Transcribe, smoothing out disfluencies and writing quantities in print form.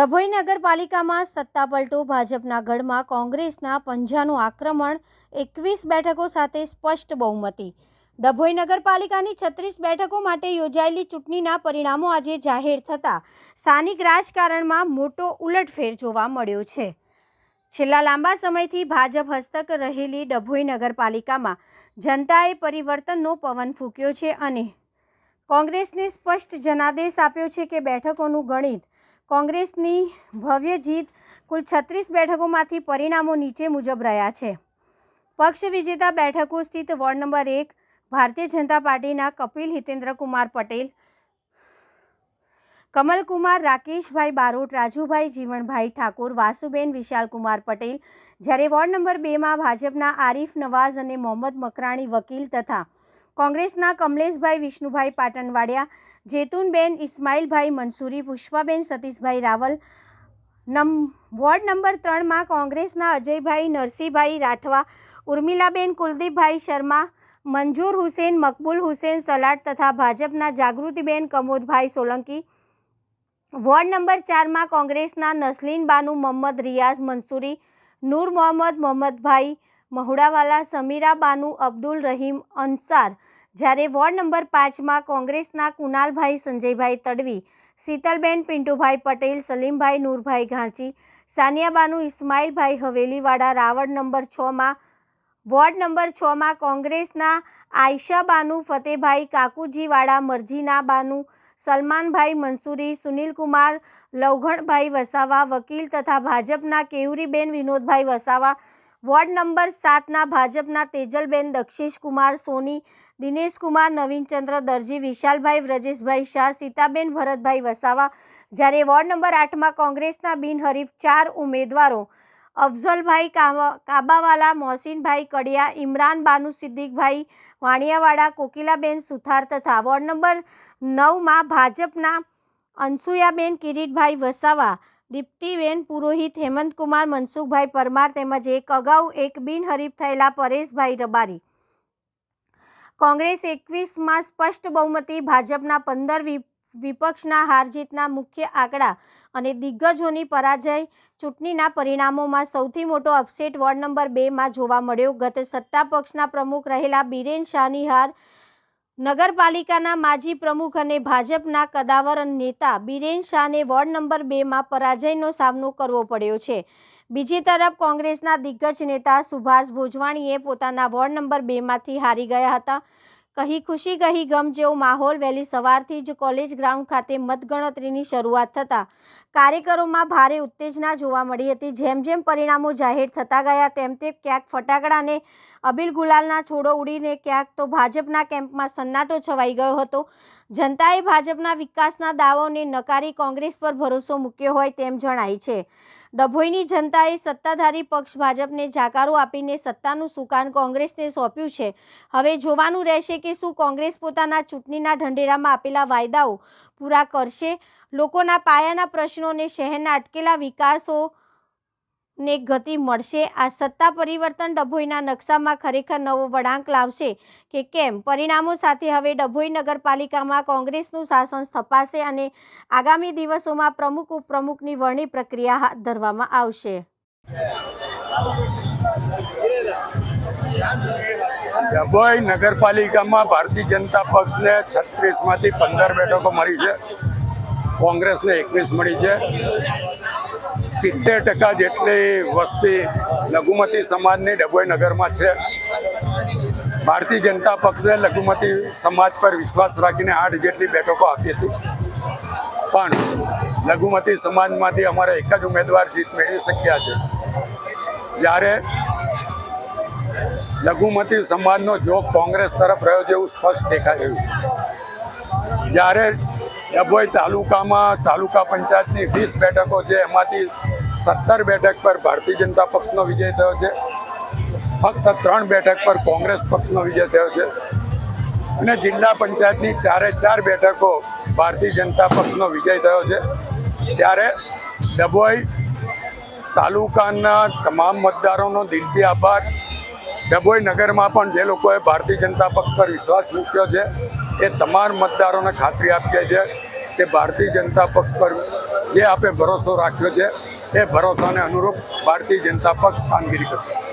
ડભોઈ નગરપાલિકામાં સત્તાપલટો ભાજપના ગઢમાં કોંગ્રેસના પંજાનું આક્રમણ 21 બેઠકો સાથે સ્પષ્ટ બહુમતી। ડભોઈ નગરપાલિકાની 36 બેઠકો માટે યોજાયેલી ચૂંટણીના પરિણામો આજે જાહેર થતાં સ્થાનિક રાજકારણમાં મોટો ઉલટફેર જોવા મળ્યો છે। છેલ્લા લાંબા સમયથી ભાજપ હસ્તક રહેલી ડભોઈ નગરપાલિકામાં જનતાએ પરિવર્તનનો પવન ફૂંક્યો છે અને કોંગ્રેસને સ્પષ્ટ જનાદેશ આપ્યો છે કે બેઠકોનું ગણિત કોંગ્રેસની ભવ્ય જીત કુલ 36 બેઠકોમાંથી પરિણામો નીચે મુજબ રહ્યા છે। પક્ષ વિજેતા બેઠકો સ્થિત વોર્ડ નંબર 1 ભારતીય જનતા પાર્ટીના કપિલ હિતેન્દ્રકુમાર પટેલ, કમલકુમાર રાકેશભાઈ બારોટ, રાજુભાઈ જીવણભાઈ ઠાકોર, વાસુબેન વિશાલકુમાર પટેલ, જ્યારે વોર્ડ નંબર 2માં ભાજપના આરીફ નવાઝ અને મોહમ્મદ મકરાણી વકીલ તથા કોંગ્રેસના કમલેશભાઈ વિષ્ણુભાઈ પાટણવાડિયા, જેતુનબેન ઇસ્માઇલભાઈ મંસૂરી, પુષ્પાબેન સતીશભાઈ રાવલ, વોર્ડ નંબર 3માં કોંગ્રેસના અજયભાઈ નરસિંહભાઈ રાઠવા, ઉર્મિલાબેન કુલદીપભાઈ શર્મા, મંજૂર હુસેન, મકબૂલ હુસેન સલાટ તથા ભાજપના જાગૃતિબેન કમોદભાઈ સોલંકી, વોર્ડ નંબર 4માં કોંગ્રેસના નસલીન બાનુ મોહમ્મદ રિયાઝ મંસૂરી, નૂર મોહમ્મદ મોહમ્મદભાઈ મહુડાવાલા, સમીરા બાનુ અબ્દુલ રહીમ અંસાર, જ્યારે વોર્ડ નંબર 5માં કોંગ્રેસના કુનાલભાઈ સંજયભાઈ તડવી, શીતલબેન પિન્ટુભાઈ પટેલ, સલીમભાઈ નૂરભાઈ ઘાંચી, સાનિયાબાનુ ઇસ્માઇલભાઈ હવેલીવાડા, વોર્ડ નંબર 6માં કોંગ્રેસના આયશાબાનુ ફતેભાઈ કાકુજીવાડા, મરજીના બાનુ સલમાનભાઈ મંસૂરી, સુનિલકુમાર લવઘણભાઈ વસાવા વકીલ તથા ભાજપના કેયુરીબેન વિનોદભાઈ વસાવા, વોર્ડ નંબર 7ના ભાજપના તેજલબેન દક્ષેશકુમાર સોની, દિનેશકુમાર નવીનચંદ્ર દરજી, વિશાલભાઈ વ્રજેશભાઈ શાહ, સીતાબેન ભરતભાઈ વસાવા, જ્યારે વોર્ડ નંબર 8માં કોંગ્રેસના બિનહરીફ 4 ઉમેદવારો અફઝલભાઈ કાબાવાલા, મોહસિનભાઈ કડિયા, ઇમરાન બાનુ સિદ્દીકભાઈ વાણિયાવાડા, કોકિલાબેન સુથાર તથા વોર્ડ નંબર 9માં ભાજપના અનસુયાબેન કિરીટભાઈ વસાવા, દીપ્તિબેન પુરોહિત, હેમંતકુમાર મનસુખભાઈ પરમાર તેમજ અગાઉ એક બિનહરીફ થયેલા પરેશભાઈ રબારી। કોંગ્રેસ 21માં સ્પષ્ટ બહુમતી, ભાજપના 15 વિપક્ષના હારજીતના મુખ્ય આંકડા અને દિગ્ગજોની પરાજય। ચૂંટણીના પરિણામોમાં સૌથી મોટો અપસેટ વોર્ડ નંબર 2માં જોવા મળ્યો। ગત સત્તા પક્ષના પ્રમુખ રહેલા બીરેન શાહની હાર, નગરપાલિકાના માજી પ્રમુખ અને ભાજપના કદાવર નેતા બીરેન શાહને વોર્ડ નંબર 2માં પરાજયનો સામનો કરવો પડ્યો છે। બીજી તરફ કોંગ્રેસના દિગ્ગજ નેતા સુભાષ ભોજવાણીએ પોતાના વોર્ડ નંબર 2માંથી હારી ગયા હતા। કહી ખુશી કહી ગમ જેવો માહોલ વહેલી સવારથી જ કોલેજ ગ્રાઉન્ડ ખાતે મતગણતરીની શરૂઆત થતાં કાર્યકરોમાં ભારે ઉત્તેજના જોવા મળી હતી। જેમ જેમ પરિણામો જાહેર થતા ગયા તેમ ક્યાંક ફટાકડા અને અબીલ ગુલાલના છોડો ઉડીને ક્યાંક તો ભાજપના કેમ્પમાં સન્નાટો છવાઈ ગયો હતો। જનતાએ ભાજપના વિકાસના દાવાઓને નકારી કોંગ્રેસ પર ભરોસો મૂક્યો હોય તેમ જણાય છે। ડભોઈની જનતાએ સત્તાધારી પક્ષ ભાજપને જાકારો આપીને સત્તાનું સુકાન કોંગ્રેસને સોંપ્યું છે। હવે જોવાનું રહેશે કે શું કોંગ્રેસ પોતાના ચૂંટણીના ઢંઢેરામાં આપેલા વાયદાઓ પૂરા કરશે, લોકોના પાયાના પ્રશ્નોને, શહેરના અટકેલા વિકાસોને ગતિ મળશે। આ સત્તા પરિવર્તન ડભોઈના નકશામાં ખરેખર નવો વળાંક લાવશે કે કેમ? પરિણામો સાથે હવે ડભોઈ નગરપાલિકામાં કોંગ્રેસનું શાસન સ્થપાશે અને આગામી દિવસોમાં પ્રમુખ ઉપપ્રમુખની વરણી પ્રક્રિયા હાથ ધરવામાં આવશે। ડભોઈ નગરપાલિકામાં ભારતીય જનતા પક્ષને 36માંથી 15 બેઠકો મળી છે, કોંગ્રેસને 21 મળી છે। 70% જેટલી વસ્તી લઘુમતી સમાજની ડભોઈ નગરમાં છે। ભારતીય જનતા પક્ષે લઘુમતી સમાજ પર વિશ્વાસ રાખીને 8 જેટલી બેઠકો આપી હતી, પણ લઘુમતી સમાજમાંથી અમારા એક જ ઉમેદવાર જીત મેળવી શક્યા છે। જ્યારે લઘુમતી સમાજનો જોગ કોંગ્રેસ તરફ રહ્યો છે એવું સ્પષ્ટ દેખાઈ રહ્યું છે। જ્યારે ડભોઈ તાલુકામાં તાલુકા પંચાયતની 20 બેઠકો છે, એમાંથી 17 બેઠક પર ભારતીય જનતા પક્ષનો વિજય થયો છે, ફક્ત 3 બેઠક પર કોંગ્રેસ પક્ષનો વિજય થયો છે અને જિલ્લા પંચાયતની 4 બેઠકો ભારતીય જનતા પક્ષનો વિજય થયો છે। ત્યારે ડભોઈ તાલુકાના તમામ મતદારોનો દિલથી આભાર। ડભોઈ નગરમાં પણ જે લોકોએ ભારતીય જનતા પક્ષ પર વિશ્વાસ મૂક્યો છે એ તમામ મતદારોને ખાતરી આપીએ છીએ કે ભારતીય જનતા પક્ષ પર જે આપે ભરોસો રાખ્યો છે એ ભરોસાને અનુરૂપ ભારતીય જનતા પક્ષ કામગીરી કરશે.